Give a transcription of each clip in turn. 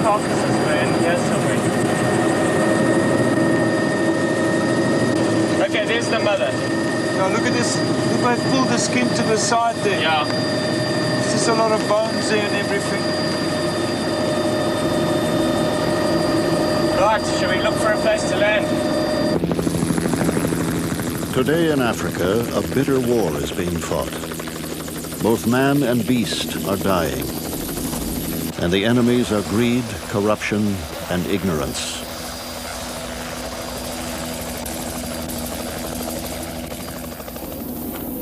carcasses were in here somewhere. Okay, there's the mother. Now look at this. Look, they've pulled the skin to the side there. Yeah. There's just a lot of bones there and everything. Right, shall we look for a place to land? Today in Africa, a bitter war is being fought. Both man and beast are dying. And the enemies are greed, corruption, and ignorance.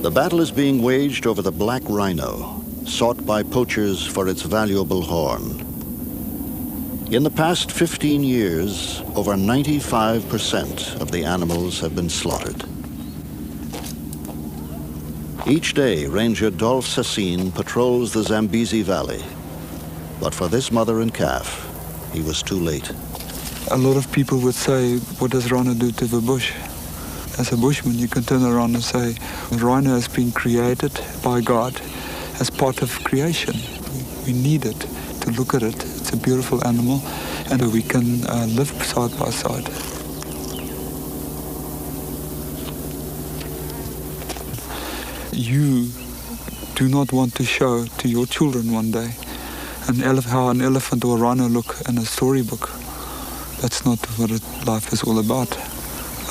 The battle is being waged over the black rhino, sought by poachers for its valuable horn. In the past 15 years, over 95% of the animals have been slaughtered. Each day, Ranger Dolph Sassine patrols the Zambezi Valley. But for this mother and calf, he was too late. A lot of people would say, what does rhino do to the bush? As a bushman, you can turn around and say, rhino has been created by God as part of creation. We need it to look at it. It's a beautiful animal, and we can live side by side. You do not want to show to your children one day how an elephant or a rhino look in a storybook. That's not what life is all about.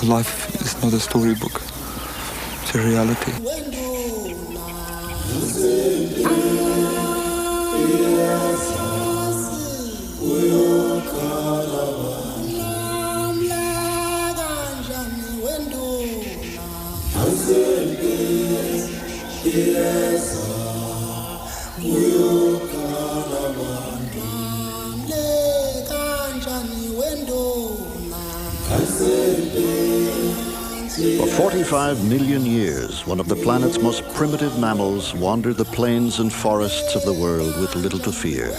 Life is not a storybook. It's a reality. For 45 million years, one of the planet's most primitive mammals wandered the plains and forests of the world with little to fear.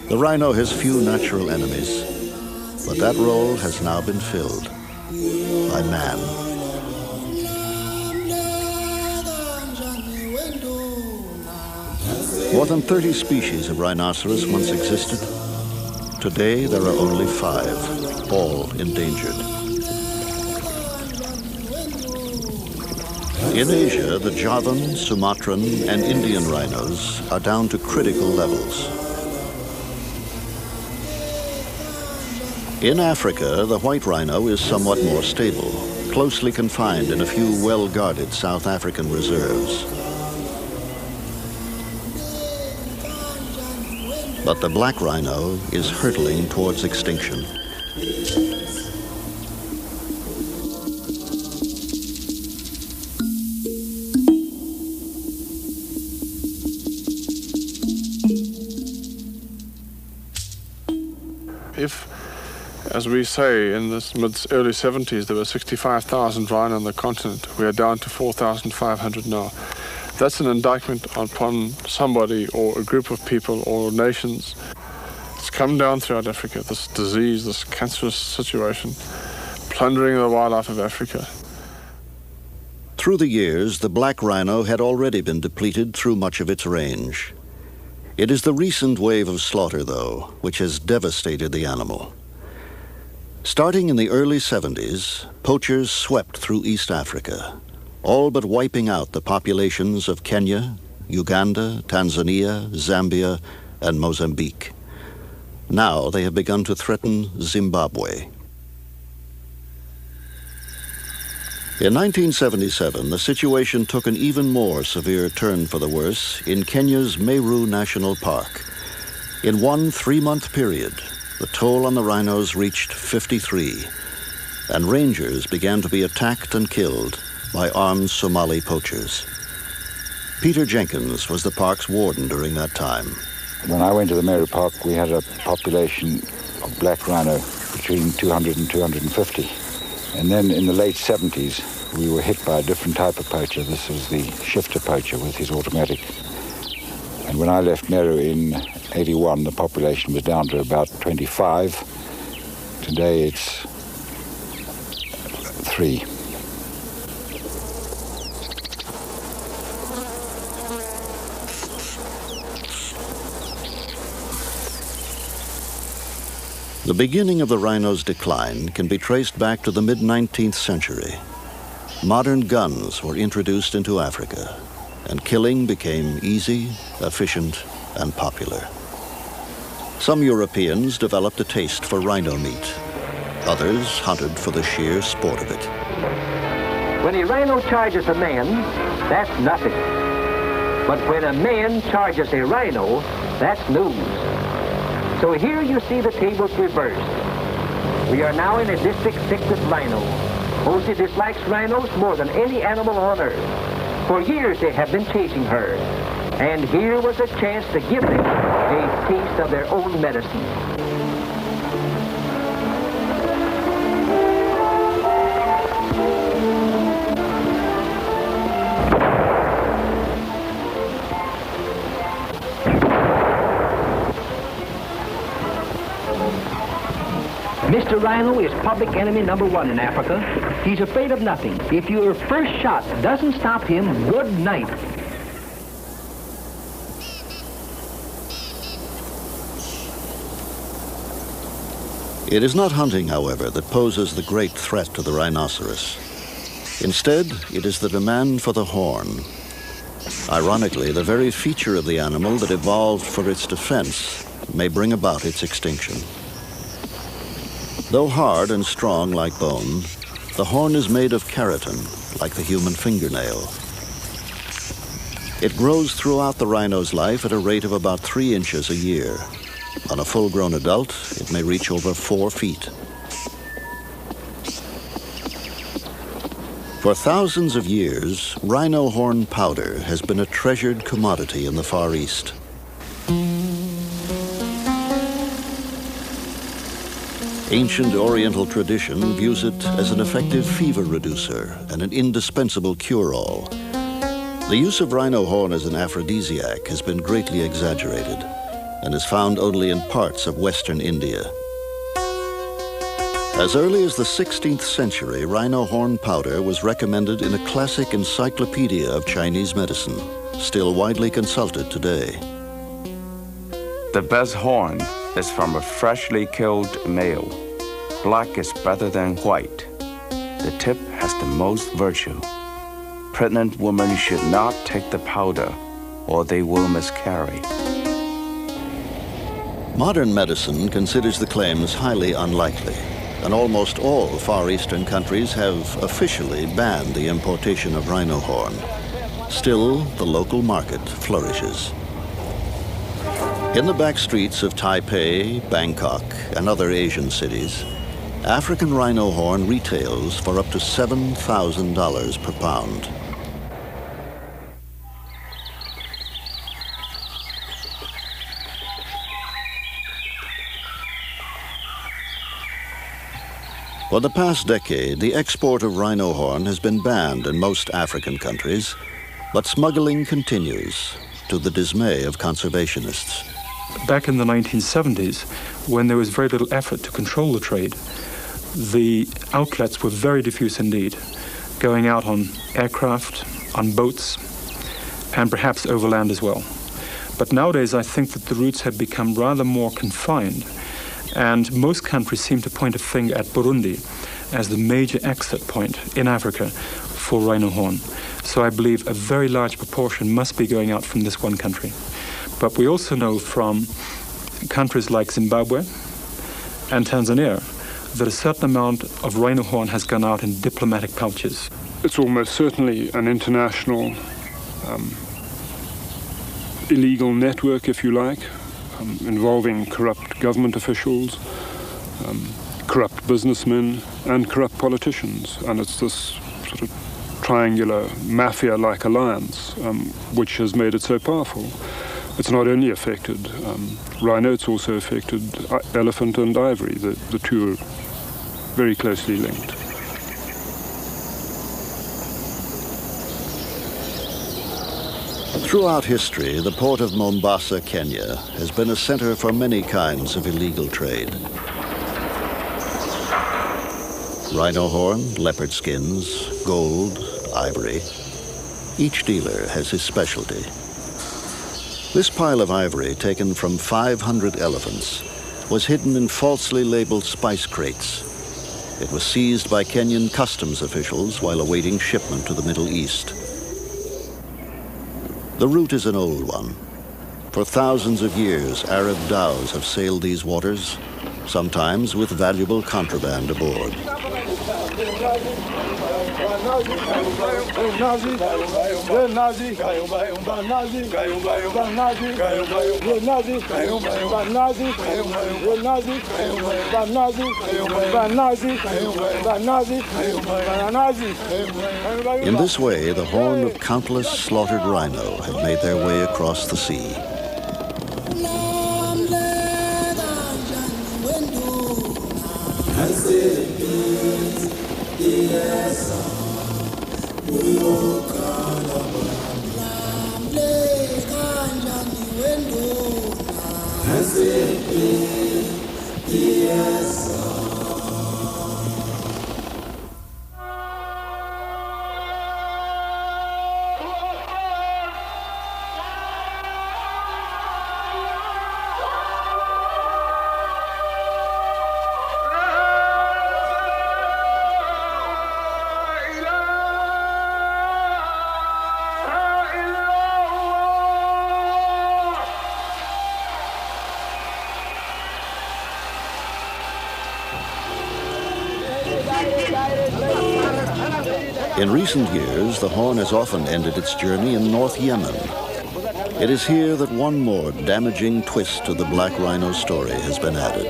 The rhino has few natural enemies, but that role has now been filled by man. More than 30 species of rhinoceros once existed. Today, there are only 5, all endangered. In Asia, the Javan, Sumatran, and Indian rhinos are down to critical levels. In Africa, the white rhino is somewhat more stable, closely confined in a few well-guarded South African reserves. But the black rhino is hurtling towards extinction. If, as we say, in the early 70s, there were 65,000 rhino on the continent, we are down to 4,500 now. That's an indictment upon somebody or a group of people or nations. It's come down throughout Africa, this disease, this cancerous situation, plundering the wildlife of Africa. Through the years, the black rhino had already been depleted through much of its range. It is the recent wave of slaughter, though, which has devastated the animal. Starting in the early 70s, poachers swept through East Africa, all but wiping out the populations of Kenya, Uganda, Tanzania, Zambia, and Mozambique. Now they have begun to threaten Zimbabwe. In 1977, the situation took an even more severe turn for the worse in Kenya's Meru National Park. In one 3-month period, the toll on the rhinos reached 53, and rangers began to be attacked and killed by armed Somali poachers. Peter Jenkins was the park's warden during that time. When I went to the Meru Park, we had a population of black rhino between 200 and 250. And then in the late 70s, we were hit by a different type of poacher. This was the shifter poacher with his automatic. And when I left Meru in 81, the population was down to about 25. Today it's 3. The beginning of the rhino's decline can be traced back to the mid-19th century. Modern guns were introduced into Africa, and killing became easy, efficient, and popular. Some Europeans developed a taste for rhino meat. Others hunted for the sheer sport of it. When a rhino charges a man, that's nothing. But when a man charges a rhino, that's news. So here you see the tables reversed. We are now in a district 6 with rhino. Mosey dislikes rhinos more than any animal on earth. For years they have been chasing her. And here was a chance to give them a taste of their own medicine. Mr. Rhino is public enemy #1 in Africa. He's afraid of nothing. If your first shot doesn't stop him, good night. It is not hunting, however, that poses the great threat to the rhinoceros. Instead, it is the demand for the horn. Ironically, the very feature of the animal that evolved for its defense may bring about its extinction. Though hard and strong like bone, the horn is made of keratin, like the human fingernail. It grows throughout the rhino's life at a rate of about 3 inches a year. On a full-grown adult, it may reach over 4 feet. For thousands of years, rhino horn powder has been a treasured commodity in the Far East. Ancient Oriental tradition views it as an effective fever reducer and an indispensable cure-all. The use of rhino horn as an aphrodisiac has been greatly exaggerated and is found only in parts of western India. As early as the 16th century, rhino horn powder was recommended in a classic encyclopedia of Chinese medicine, still widely consulted today. The best horn is from a freshly killed male. Black is better than white. The tip has the most virtue. Pregnant women should not take the powder or they will miscarry. Modern medicine considers the claims highly unlikely, and almost all Far Eastern countries have officially banned the importation of rhino horn. Still, the local market flourishes. In the back streets of Taipei, Bangkok, and other Asian cities, African rhino horn retails for up to $7,000 per pound. For the past decade, the export of rhino horn has been banned in most African countries, but smuggling continues, to the dismay of conservationists. Back in the 1970s, when there was very little effort to control the trade, the outlets were very diffuse indeed, going out on aircraft, on boats, and perhaps overland as well. But nowadays, I think that the routes have become rather more confined, and most countries seem to point a finger at Burundi as the major exit point in Africa for rhino horn. So I believe a very large proportion must be going out from this one country. But we also know from countries like Zimbabwe and Tanzania that a certain amount of rhino horn has gone out in diplomatic pouches. It's almost certainly an international illegal network, if you like, involving corrupt government officials, corrupt businessmen, and corrupt politicians. And it's this sort of triangular mafia-like alliance which has made it so powerful. It's not only affected rhino, it's also affected elephant and ivory. The two are very closely linked. Throughout history, the port of Mombasa, Kenya, has been a center for many kinds of illegal trade. Rhino horn, leopard skins, gold, ivory. Each dealer has his specialty. This pile of ivory, taken from 500 elephants, was hidden in falsely labeled spice crates. It was seized by Kenyan customs officials while awaiting shipment to the Middle East. The route is an old one. For thousands of years, Arab dhows have sailed these waters, sometimes with valuable contraband aboard. In this way, the horn of countless slaughtered rhino had made their way across the sea. In recent years, the horn has often ended its journey in North Yemen. It is here that one more damaging twist to the black rhino story has been added.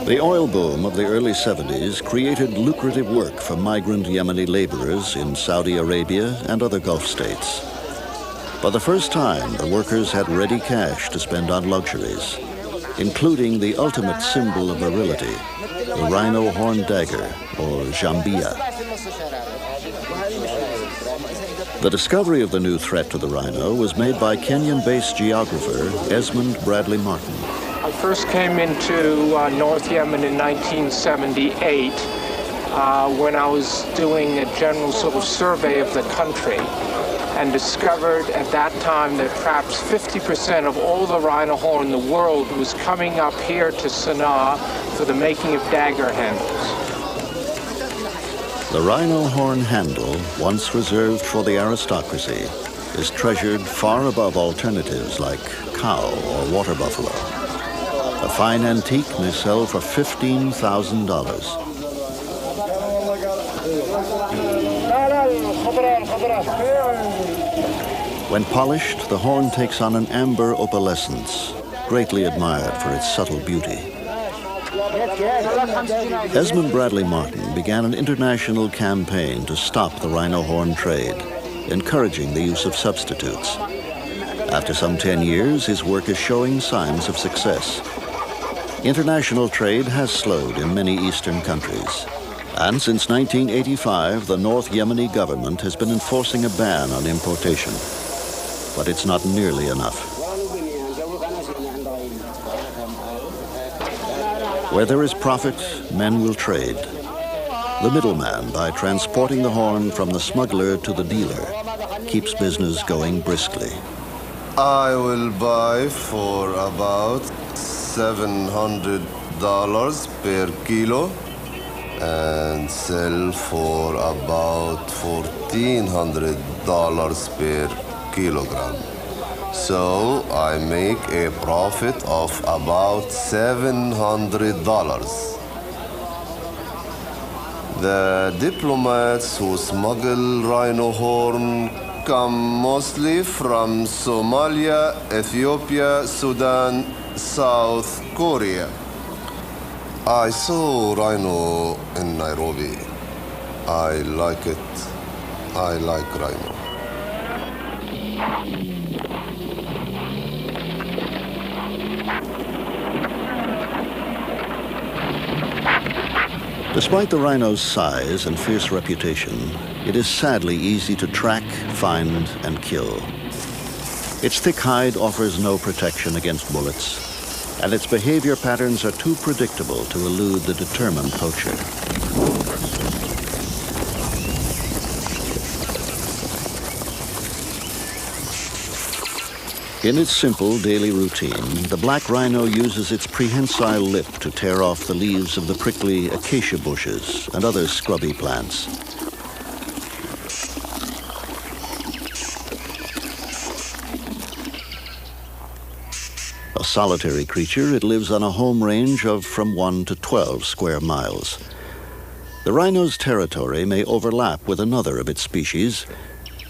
The oil boom of the early 70s created lucrative work for migrant Yemeni laborers in Saudi Arabia and other Gulf states. For the first time, the workers had ready cash to spend on luxuries, including the ultimate symbol of virility, the rhino horn dagger, or jambia. The discovery of the new threat to the rhino was made by Kenyan-based geographer Esmond Bradley Martin. I first came into North Yemen in 1978 when I was doing a general sort of survey of the country, and discovered at that time that perhaps 50% of all the rhino horn in the world was coming up here to Sana'a for the making of dagger handles. The rhino horn handle, once reserved for the aristocracy, is treasured far above alternatives like cow or water buffalo. A fine antique may sell for $15,000. When polished, the horn takes on an amber opalescence, greatly admired for its subtle beauty. Esmond Bradley Martin began an international campaign to stop the rhino horn trade, encouraging the use of substitutes. After some 10 years, his work is showing signs of success. International trade has slowed in many eastern countries. And since 1985, the North Yemeni government has been enforcing a ban on importation. But it's not nearly enough. Where there is profit, men will trade. The middleman, by transporting the horn from the smuggler to the dealer, keeps business going briskly. I will buy for about $700 per kilo and sell for about $1,400 per kilogram. So I make a profit of about $700. The diplomats who smuggle rhino horn come mostly from Somalia, Ethiopia, Sudan, South Korea. I saw rhino in Nairobi. I like it. I like rhino. Despite the rhino's size and fierce reputation, it is sadly easy to track, find, and kill. Its thick hide offers no protection against bullets, and its behavior patterns are too predictable to elude the determined poacher. In its simple daily routine, the black rhino uses its prehensile lip to tear off the leaves of the prickly acacia bushes and other scrubby plants. A solitary creature, it lives on a home range of from 1 to 12 square miles. The rhino's territory may overlap with another of its species,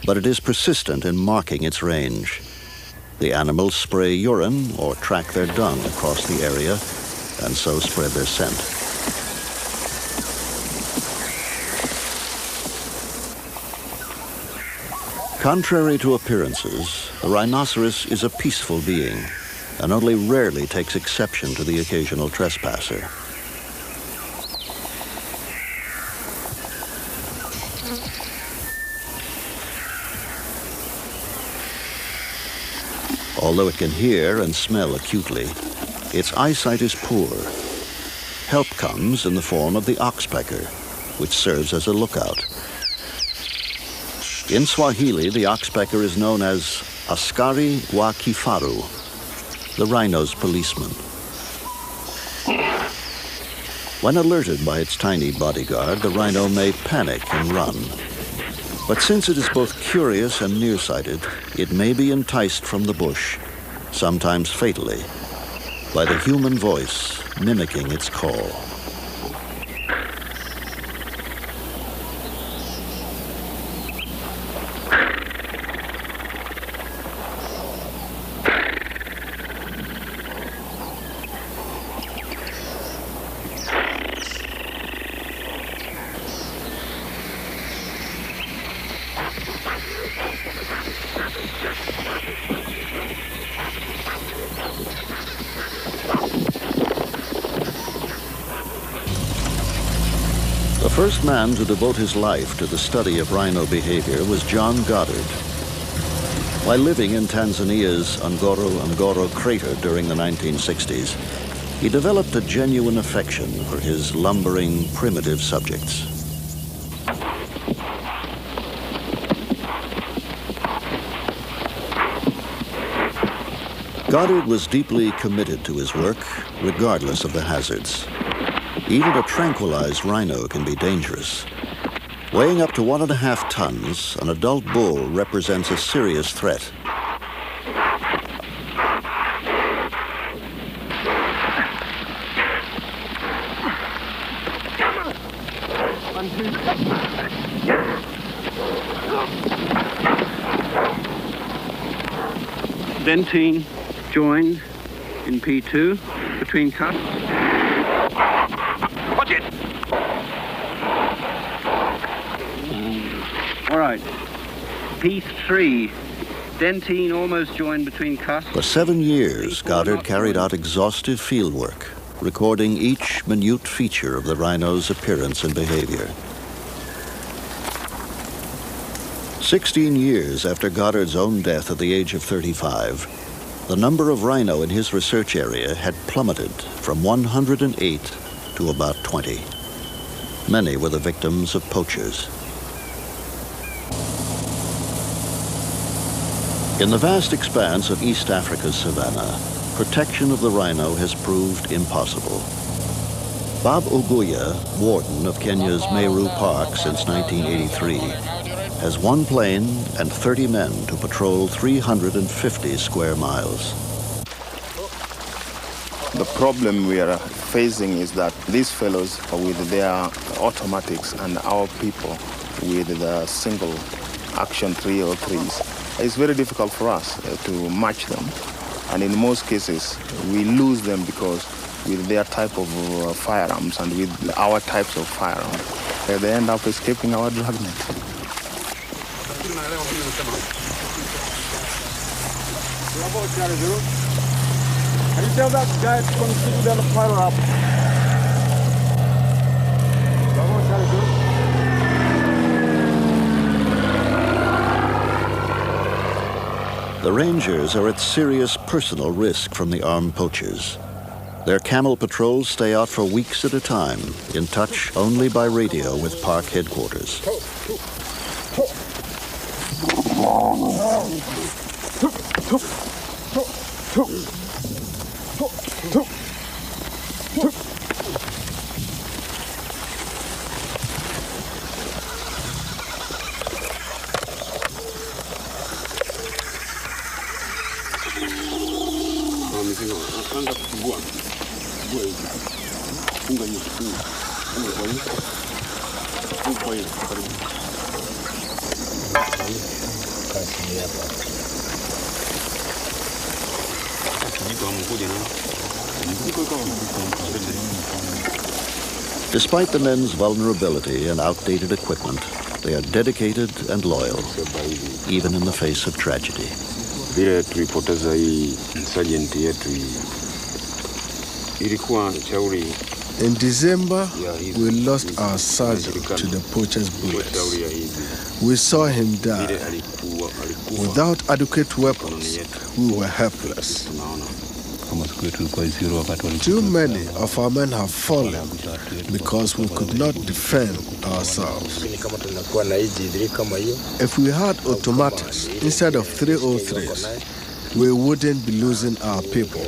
but it is persistent in marking its range. The animals spray urine or track their dung across the area and so spread their scent. Contrary to appearances, the rhinoceros is a peaceful being and only rarely takes exception to the occasional trespasser. Although it can hear and smell acutely, its eyesight is poor. Help comes in the form of the oxpecker, which serves as a lookout. In Swahili, the oxpecker is known as askari wa kifaru, the rhino's policeman. When alerted by its tiny bodyguard, the rhino may panic and run. But since it is both curious and nearsighted, it may be enticed from the bush, sometimes fatally, by the human voice mimicking its call. The first man to devote his life to the study of rhino behavior was John Goddard. While living in Tanzania's Ngorongoro crater during the 1960s, he developed a genuine affection for his lumbering, primitive subjects. Goddard was deeply committed to his work, regardless of the hazards. Even a tranquilized rhino can be dangerous. Weighing up to 1.5 tons, an adult bull represents a serious threat. Dentine joined in P2 between cuts. Watch it! All right, P3. Dentine almost joined between cuts. For 7 years, Goddard carried out exhaustive field work, recording each minute feature of the rhino's appearance and behavior. 16 years after Goddard's own death at the age of 35, the number of rhino in his research area had plummeted from 108 to about 20. Many were the victims of poachers. In the vast expanse of East Africa's savanna, protection of the rhino has proved impossible. Bob Uguya, warden of Kenya's Meru Park since 1983, has 1 plane and 30 men to patrol 350 square miles. The problem we are facing is that these fellows are with their automatics and our people with the single action 303s. It's very difficult for us to match them. And in most cases, we lose them because with their type of firearms and with our types of firearms, they end up escaping our dragnet. Can you tell that guy to continue down the fire up? The rangers are at serious personal risk from the armed poachers. Their camel patrols stay out for weeks at a time, in touch only by radio with park headquarters. Despite the men's vulnerability and outdated equipment, they are dedicated and loyal, even in the face of tragedy. Vile tulipoteza hii sergeant yetu ilikuwa shauri. In December, we lost our sergeant to the poacher's bullets. We saw him die. Without adequate weapons, we were helpless. Too many of our men have fallen because we could not defend ourselves. If we had automatics instead of 303s, we wouldn't be losing our people.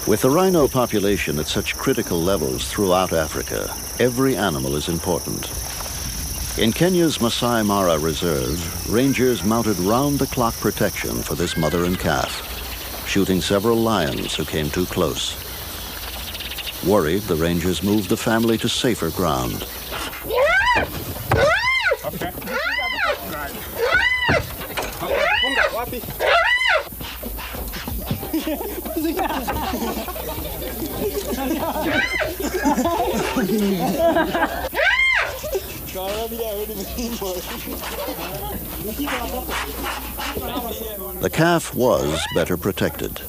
With the rhino population at such critical levels throughout Africa, every animal is important. In Kenya's Masai Mara Reserve, rangers mounted round-the-clock protection for this mother and calf, shooting several lions who came too close. Worried, the rangers moved the family to safer ground. The calf was better protected,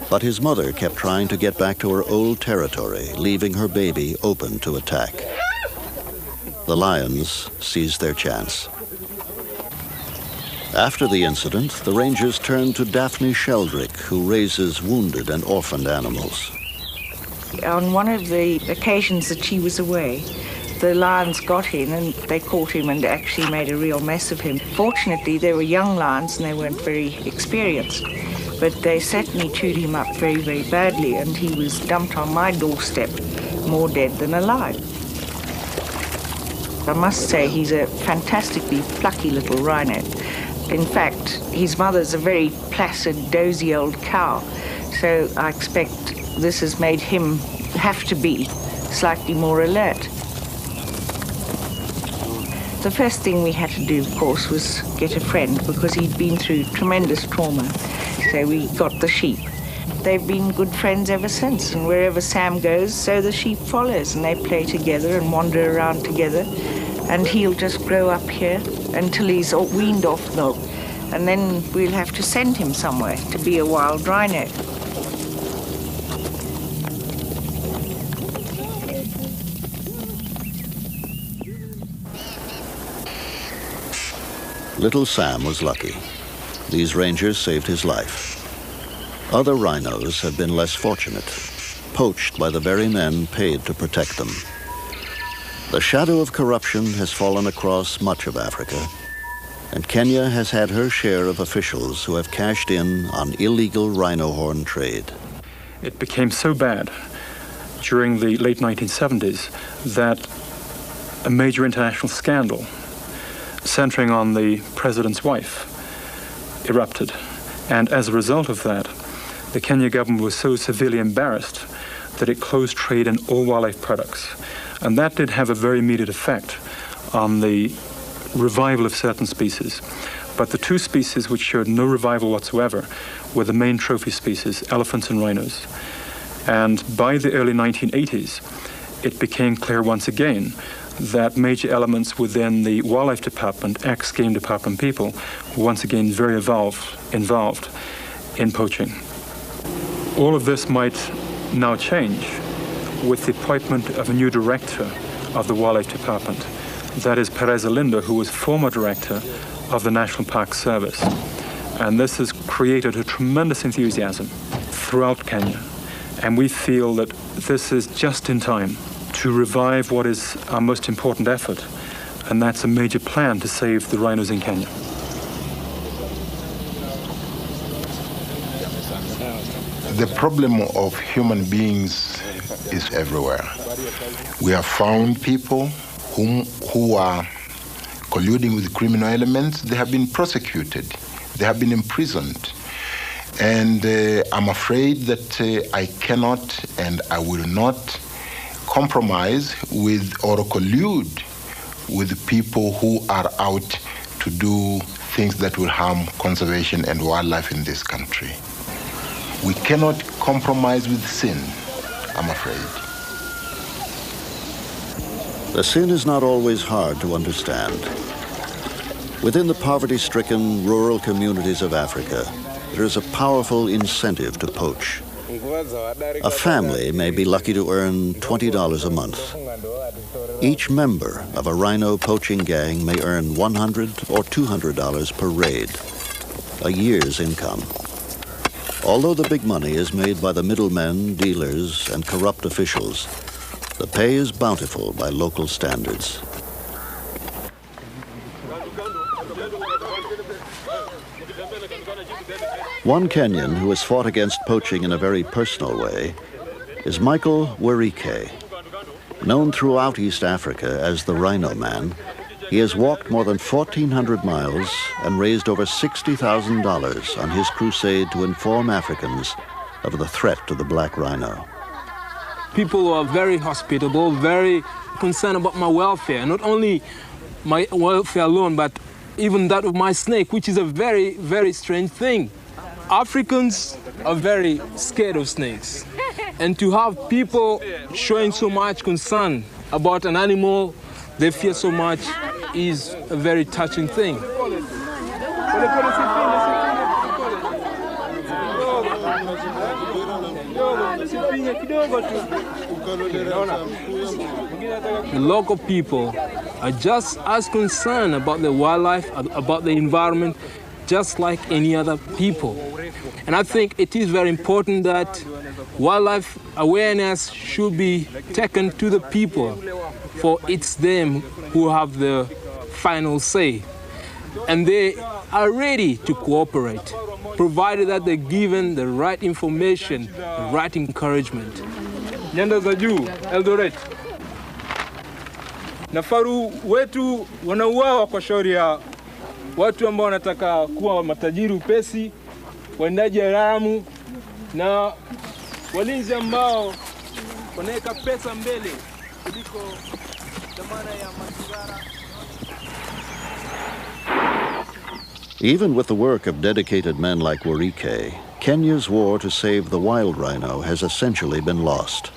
but his mother kept trying to get back to her old territory, leaving her baby open to attack. The lions seized their chance. After the incident, the rangers turned to Daphne Sheldrick, who raises wounded and orphaned animals. On one of the occasions that she was away, the lions got in and they caught him and actually made a real mess of him. Fortunately, they were young lions and they weren't very experienced, but they certainly chewed him up very, very badly, and he was dumped on my doorstep, more dead than alive. I must say he's a fantastically plucky little rhino. In fact, his mother's a very placid, dozy old cow, so I expect this has made him have to be slightly more alert. The first thing we had to do, of course, was get a friend, because he'd been through tremendous trauma, so we got the sheep. They've been good friends ever since, and wherever Sam goes, so the sheep follows, and they play together and wander around together, and he'll just grow up here until he's weaned off milk, and then we'll have to send him somewhere to be a wild rhino. Little Sam was lucky. These rangers saved his life. Other rhinos have been less fortunate, poached by the very men paid to protect them. The shadow of corruption has fallen across much of Africa, and Kenya has had her share of officials who have cashed in on illegal rhino horn trade. It became so bad during the late 1970s that a major international scandal centering on the president's wife erupted. And as a result of that, the Kenya government was so severely embarrassed that it closed trade in all wildlife products. And that did have a very immediate effect on the revival of certain species. But the two species which showed no revival whatsoever were the main trophy species, elephants and rhinos. And by the early 1980s, it became clear once again that major elements within the Wildlife Department, ex-Game Department people, were once again very involved in poaching. All of this might now change with the appointment of a new director of the Wildlife Department. That is Perez Olinda, who was former director of the National Park Service. And this has created a tremendous enthusiasm throughout Kenya. And we feel that this is just in time to revive what is our most important effort, and that's a major plan to save the rhinos in Kenya. The problem of human beings is everywhere. We have found people who are colluding with criminal elements. They have been prosecuted. They have been imprisoned. And I'm afraid that I cannot and I will not compromise with or collude with people who are out to do things that will harm conservation and wildlife in this country. We cannot compromise with sin, I'm afraid. The sin is not always hard to understand. Within the poverty-stricken rural communities of Africa, there is a powerful incentive to poach. A family may be lucky to earn $20 a month. Each member of a rhino poaching gang may earn $100 or $200 per raid, a year's income. Although the big money is made by the middlemen, dealers, and corrupt officials, the pay is bountiful by local standards. One Kenyan who has fought against poaching in a very personal way is Michael Warike. Known throughout East Africa as the Rhino Man, he has walked more than 1,400 miles and raised over $60,000 on his crusade to inform Africans of the threat to the black rhino. People are very hospitable, very concerned about my welfare. Not only my welfare alone, but even that of my snake, which is a very, very strange thing. Africans are very scared of snakes. And to have people showing so much concern about an animal they fear so much is a very touching thing. The local people are just as concerned about the wildlife, about the environment, just like any other people. And I think it is very important that wildlife awareness should be taken to the people, for it's them who have the final say. And they are ready to cooperate, provided that they're given the right information, the right encouragement. Nyanda za juu, Eldoret. Na faru wetu wanauawa kwa shauri ya watu ambao wanataka kuwa matajiri upesi, waendaji haramu na walinzi ambao wanaweka pesa mbele kuliko dhamana ya mazingira. Even with the work of dedicated men like Warike, Kenya's war to save the wild rhino has essentially been lost.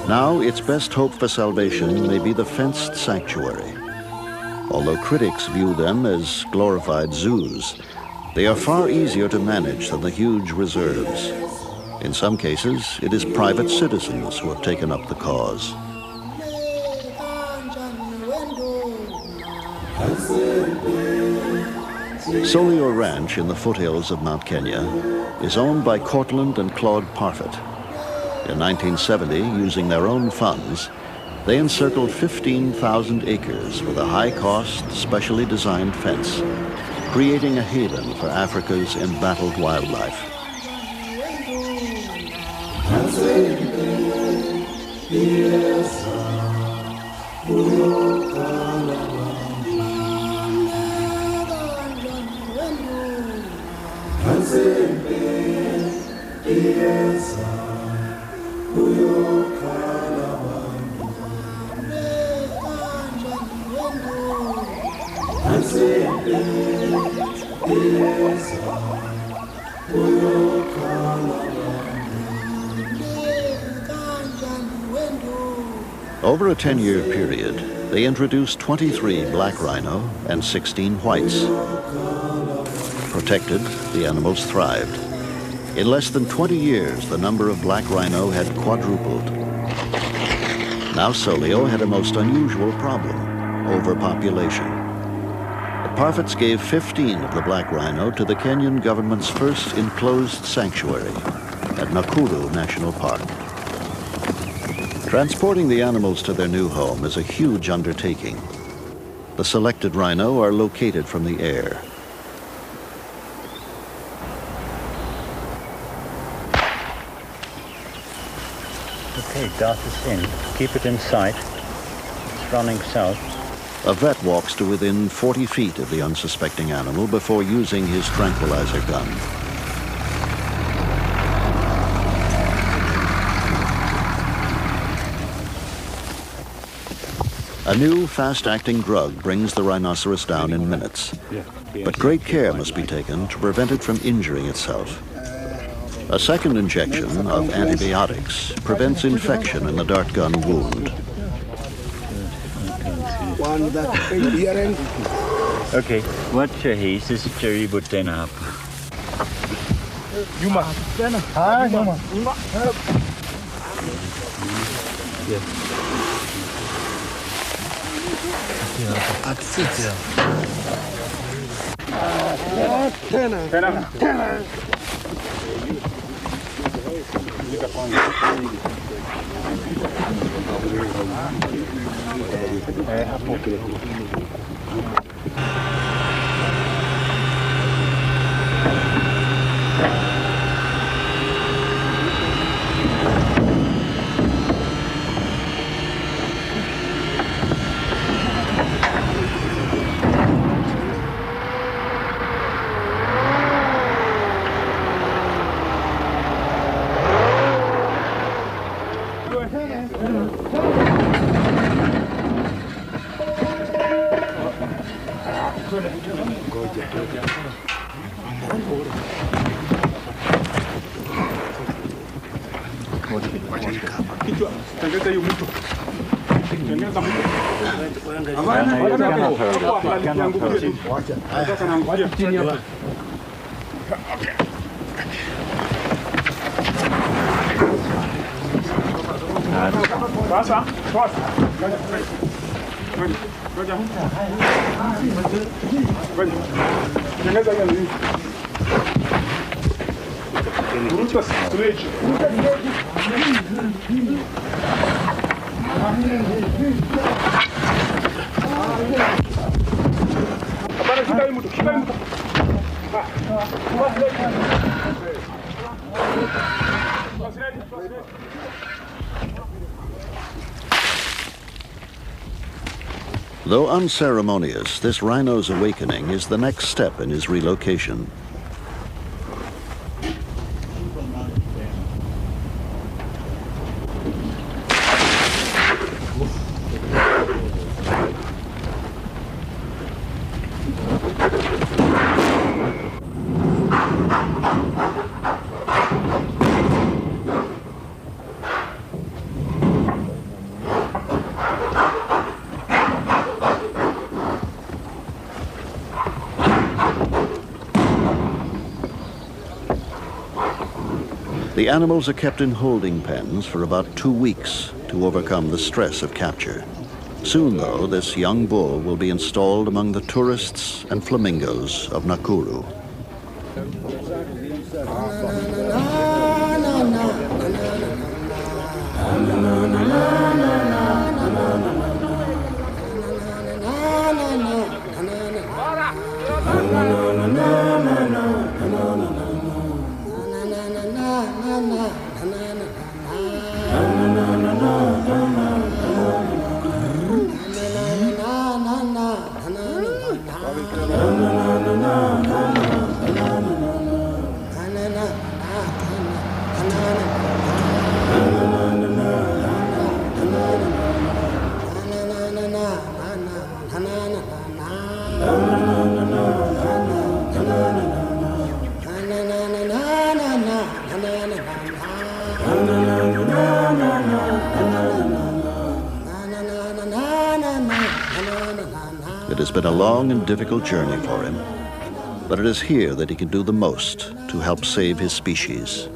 Now, its best hope for salvation may be the fenced sanctuary. Although critics view them as glorified zoos, they are far easier to manage than the huge reserves. In some cases, it is private citizens who have taken up the cause. Solio Ranch in the foothills of Mount Kenya is owned by Cortland and Claude Parfit. In 1970, using their own funds, they encircled 15,000 acres with a high-cost, specially designed fence, creating a haven for Africa's embattled wildlife. Over a 10-year period, they introduced 23 black rhino and 16 whites. Protected, the animals thrived. In less than 20 years, the number of black rhino had quadrupled. Now Solio had a most unusual problem: overpopulation. The Parfits gave 15 of the black rhino to the Kenyan government's first enclosed sanctuary at Nakuru National Park. Transporting the animals to their new home is a huge undertaking. The selected rhino are located from the air. Okay, dart is in. Keep it in sight. It's running south. A vet walks to within 40 feet of the unsuspecting animal before using his tranquilizer gun. A new fast-acting drug brings the rhinoceros down in minutes. But great care must be taken to prevent it from injuring itself. A second injection of antibiotics prevents infection in the dart gun wound. Okay, watch your haze. This is Jerry Butena. Though unceremonious, this rhino's awakening is the next step in his relocation. The animals are kept in holding pens for about 2 weeks to overcome the stress of capture. Soon, though, this young bull will be installed among the tourists and flamingos of Nakuru. It has been a long and difficult journey for him, but it is here that he can do the most to help save his species.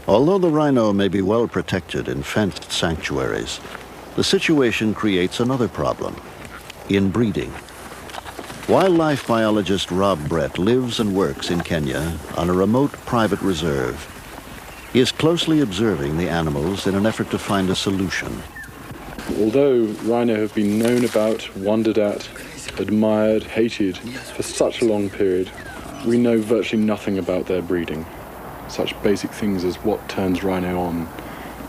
Although the rhino may be well protected in fenced sanctuaries, the situation creates another problem: inbreeding. Wildlife biologist Rob Brett lives and works in Kenya on a remote private reserve. He is closely observing the animals in an effort to find a solution. Although rhino have been known about, wondered at, admired, hated for such a long period, we know virtually nothing about their breeding. Such basic things as what turns rhino on,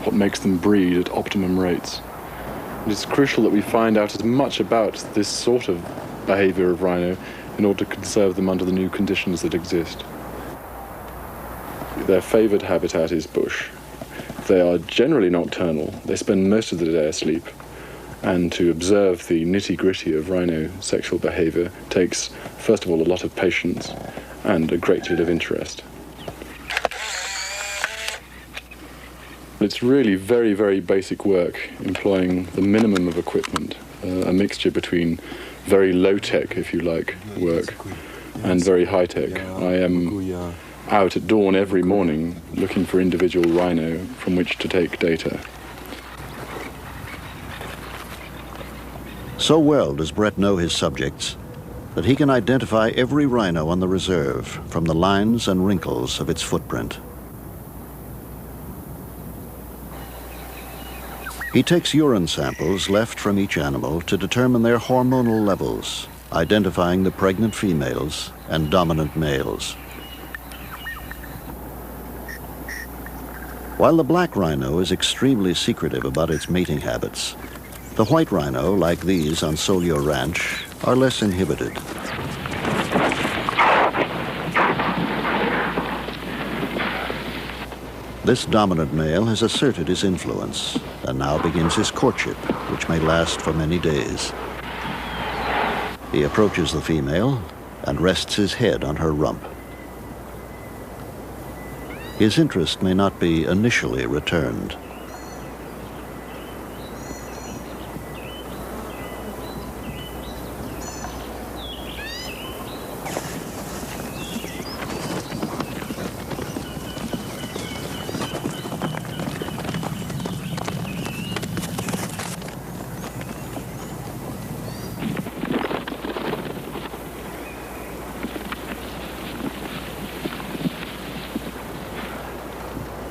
what makes them breed at optimum rates. It's crucial that we find out as much about this sort of behavior of rhino in order to conserve them under the new conditions that exist. Their favored habitat is bush. They are generally nocturnal. They spend most of the day asleep. And to observe the nitty-gritty of rhino sexual behavior takes, first of all, a lot of patience and a great deal of interest. It's really very, very basic work, employing the minimum of equipment, a mixture between very low-tech, if you like, work and very high-tech. I am out at dawn every morning looking for individual rhino from which to take data. So well does Brett know his subjects that he can identify every rhino on the reserve from the lines and wrinkles of its footprint. He takes urine samples left from each animal to determine their hormonal levels, identifying the pregnant females and dominant males. While the black rhino is extremely secretive about its mating habits, the white rhino, like these on Solio Ranch, are less inhibited. This dominant male has asserted his influence and now begins his courtship, which may last for many days. He approaches the female and rests his head on her rump. His interest may not be initially returned.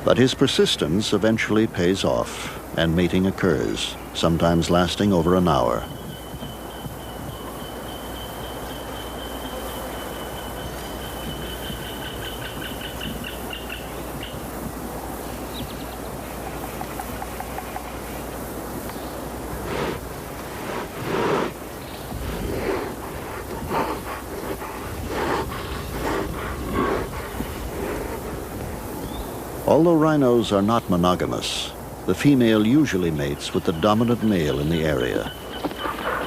But his persistence eventually pays off, and mating occurs, sometimes lasting over an hour. Although rhinos are not monogamous, the female usually mates with the dominant male in the area.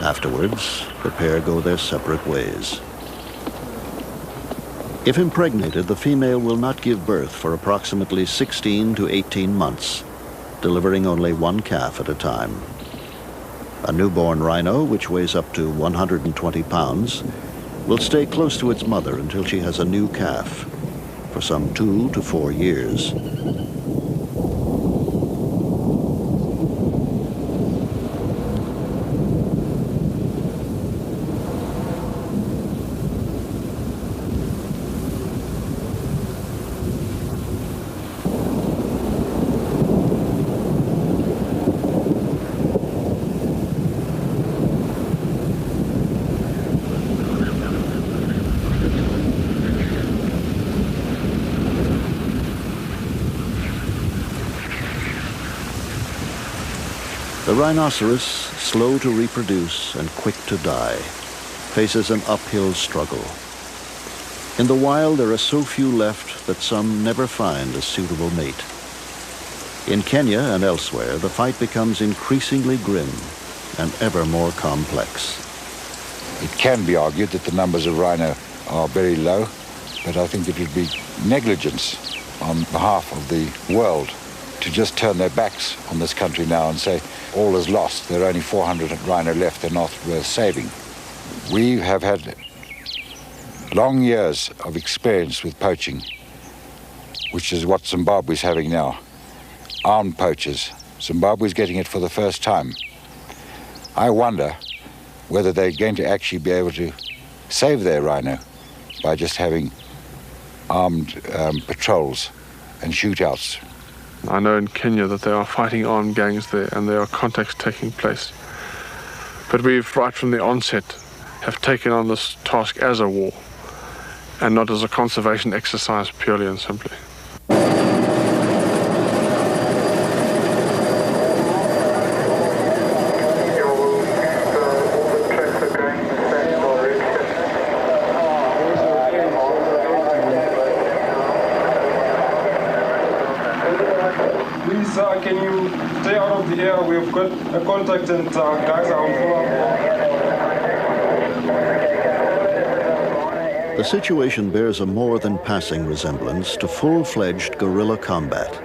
Afterwards, the pair go their separate ways. If impregnated, the female will not give birth for approximately 16 to 18 months, delivering only one calf at a time. A newborn rhino, which weighs up to 120 pounds, will stay close to its mother until she has a new calf, for some 2 to 4 years. The rhinoceros, slow to reproduce and quick to die, faces an uphill struggle. In the wild, there are so few left that some never find a suitable mate. In Kenya and elsewhere, the fight becomes increasingly grim and ever more complex. It can be argued that the numbers of rhino are very low, but I think it would be negligence on behalf of the world to just turn their backs on this country now and say, all is lost, there are only 400 rhino left, they're not worth saving. We have had long years of experience with poaching, which is what Zimbabwe's having now. Armed poachers. Zimbabwe's getting it for the first time. I wonder whether they're going to actually be able to save their rhino by just having armed patrols and shootouts. I know in Kenya that they are fighting armed gangs there and there are contacts taking place. But we've, right from the onset, have taken on this task as a war and not as a conservation exercise purely and simply. Can you stay out of the air? We've got a contact and guys are on follow-up. The situation bears a more than passing resemblance to full-fledged guerrilla combat.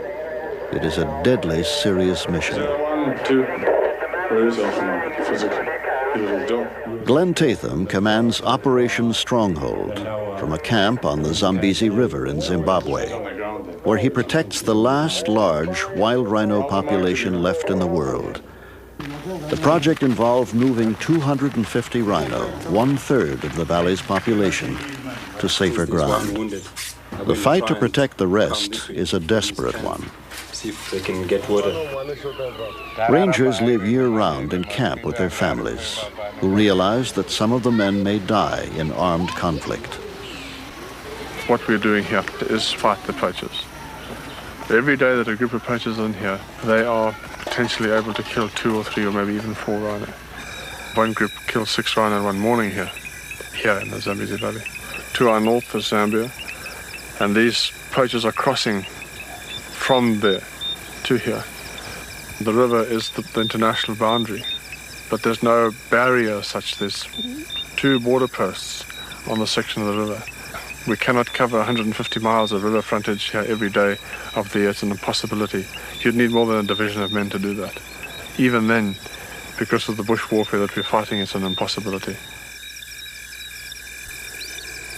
It is a deadly, serious mission. Glenn Tatham commands Operation Stronghold from a camp on the Zambezi River in Zimbabwe, where he protects the last large wild rhino population left in the world. The project involved moving 250 rhino, 1/3 of the valley's population, to safer ground. The fight to protect the rest is a desperate one. See if they can get water. Rangers live year-round in camp with their families, who realize that some of the men may die in armed conflict. What we're doing here is fight the poachers. Every day that a group of poachers are in here, they are potentially able to kill 2 or 3 or maybe even 4 rhino. One group killed 6 rhino one morning here in the Zambezi Valley. To our north is Zambia, and these poachers are crossing from there to here. The river is the international boundary, but there's no barrier such. There's 2 border posts on the section of the river. We cannot cover 150 miles of river frontage here every day of the year. It's an impossibility. You'd need more than a division of men to do that. Even then, because of the bush warfare that we're fighting, it's an impossibility.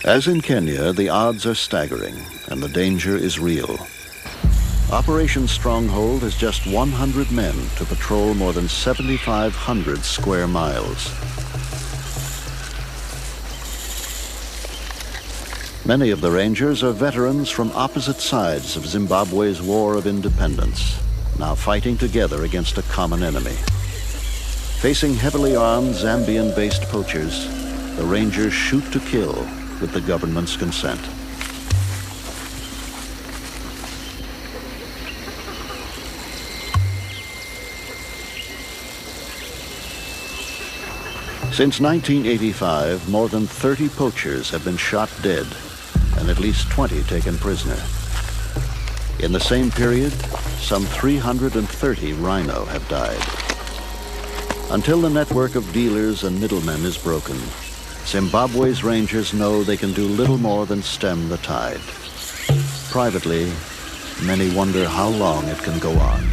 As in Kenya, the odds are staggering and the danger is real. Operation Stronghold has just 100 men to patrol more than 7,500 square miles. Many of the Rangers are veterans from opposite sides of Zimbabwe's war of independence, now fighting together against a common enemy. Facing heavily armed Zambian-based poachers, the Rangers shoot to kill with the government's consent. Since 1985, more than 30 poachers have been shot dead and at least 20 taken prisoner. In the same period, some 330 rhino have died. Until the network of dealers and middlemen is broken, Zimbabwe's rangers know they can do little more than stem the tide. Privately, many wonder how long it can go on.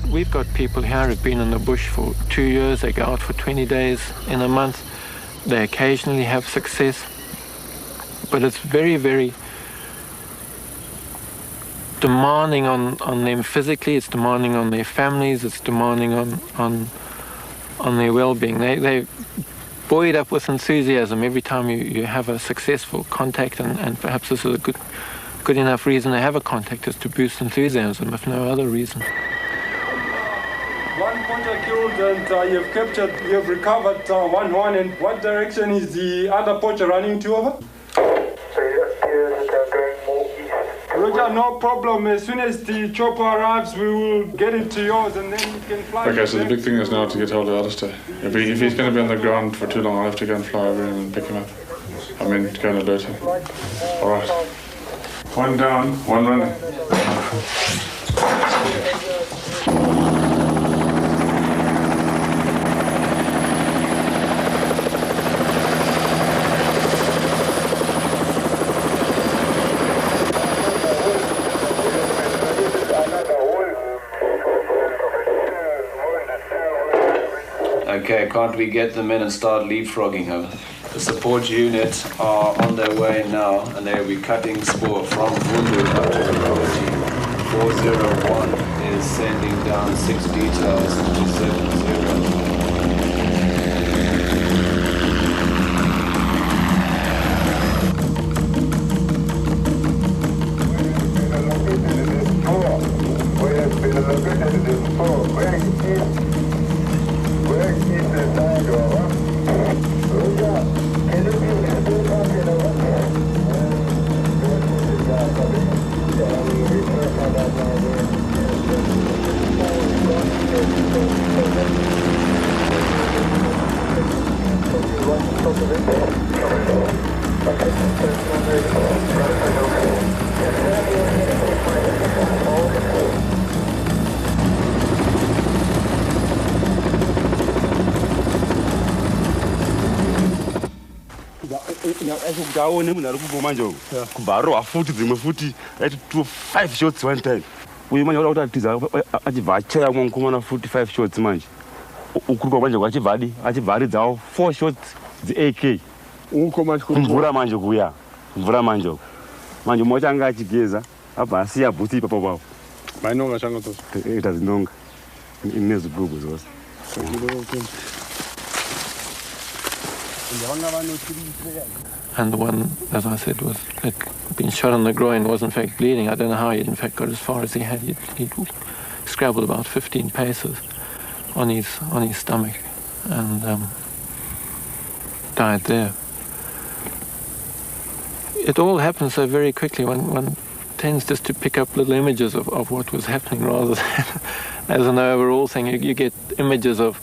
We've got people here who've been in the bush for 2 years. They go out for 20 days in a month. They occasionally have success. But it's very, very demanding on them physically. It's demanding on their families. It's demanding on their well-being. They're buoyed up with enthusiasm every time you have a successful contact, and perhaps this is a good enough reason to have a contact, is to boost enthusiasm, if no other reason. One poacher killed and you've captured, you've recovered one, and what direction is the other poacher running to over? Roger, no problem. As soon as the chopper arrives, we will get it to yours and then you can fly. Okay, so the big thing is now to get hold of Alistair. If he's going to be on the ground for too long, I'll have to go and fly over him and pick him up. I mean, go and alert him. All right. One down, one running. Okay, can't we get them in and start leapfrogging her? The support units are on their way now, and they'll be cutting spoor from Vundu up to the property. 401 is sending down 6 details to 70. kubarwa futi dzimwe futi aiti 5 shots one time uyu manje wada kutiza achibva achaya mwankumana futi 5 shots manje ukuruka manje kwachibvadi achibvaridzawo 4 shots dzi-AK kumvura manje kuya mvura manje manje mocha anga achigeza abva asiya bhuti ipapo papo mainonga changa tozo ita zinonga inezigugu zose And the one, as I said, had been shot in the groin, was in fact bleeding. I don't know how he in fact got as far as he had. He'd scrabbled about 15 paces on his stomach and died there. It all happened so very quickly. One tends just to pick up little images of what was happening rather than as an overall thing. You get images of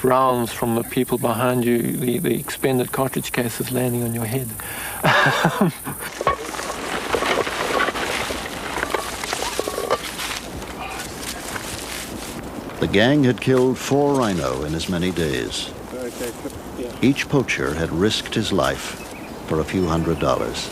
rounds from the people behind you, the expended cartridge cases landing on your head. The gang had killed 4 rhino in as many days. Each poacher had risked his life for a few $100s.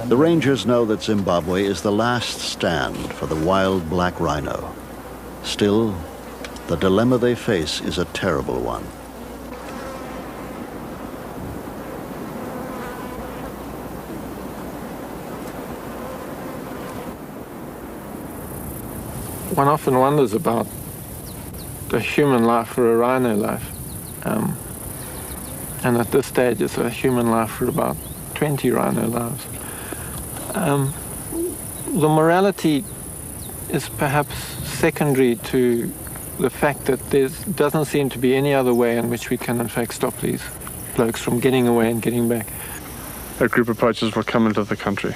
The rangers know that Zimbabwe is the last stand for the wild black rhino. Still, the dilemma they face is a terrible one. One often wonders about the human life for a rhino life. And at this stage, it's a human life for about 20 rhino lives. The morality is perhaps secondary to the fact that there doesn't seem to be any other way in which we can in fact stop these blokes from getting away and getting back. A group of poachers will come into the country.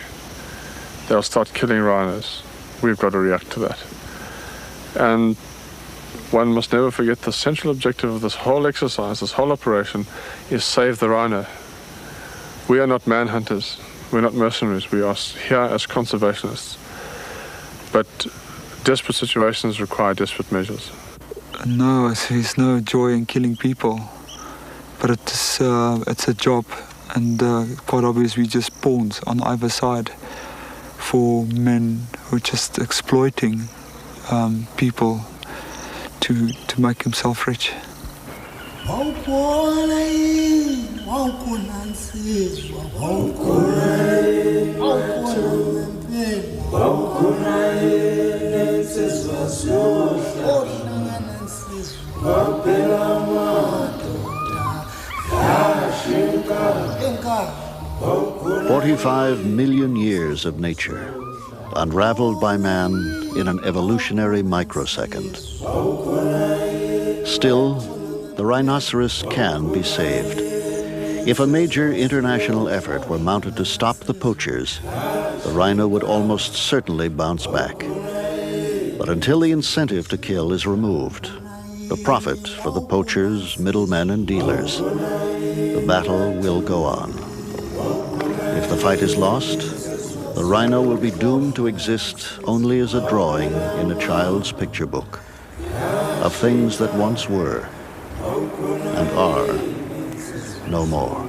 They'll start killing rhinos. We've got to react to that. And one must never forget the central objective of this whole exercise, this whole operation, is save the rhino. We are not manhunters. We're not mercenaries. We are here as conservationists. But desperate situations require desperate measures. No, there's no joy in killing people. But it's a job. And quite obviously we're just pawns on either side for men who are just exploiting people to make himself rich. "45 million years of nature, unraveled by man in an evolutionary microsecond. Still, the rhinoceros can be saved. If a major international effort were mounted to stop the poachers, the rhino would almost certainly bounce back. But until the incentive to kill is removed, the profit for the poachers, middlemen, and dealers. The battle will go on. If the fight is lost, the rhino will be doomed to exist only as a drawing in a child's picture book of things that once were and are no more.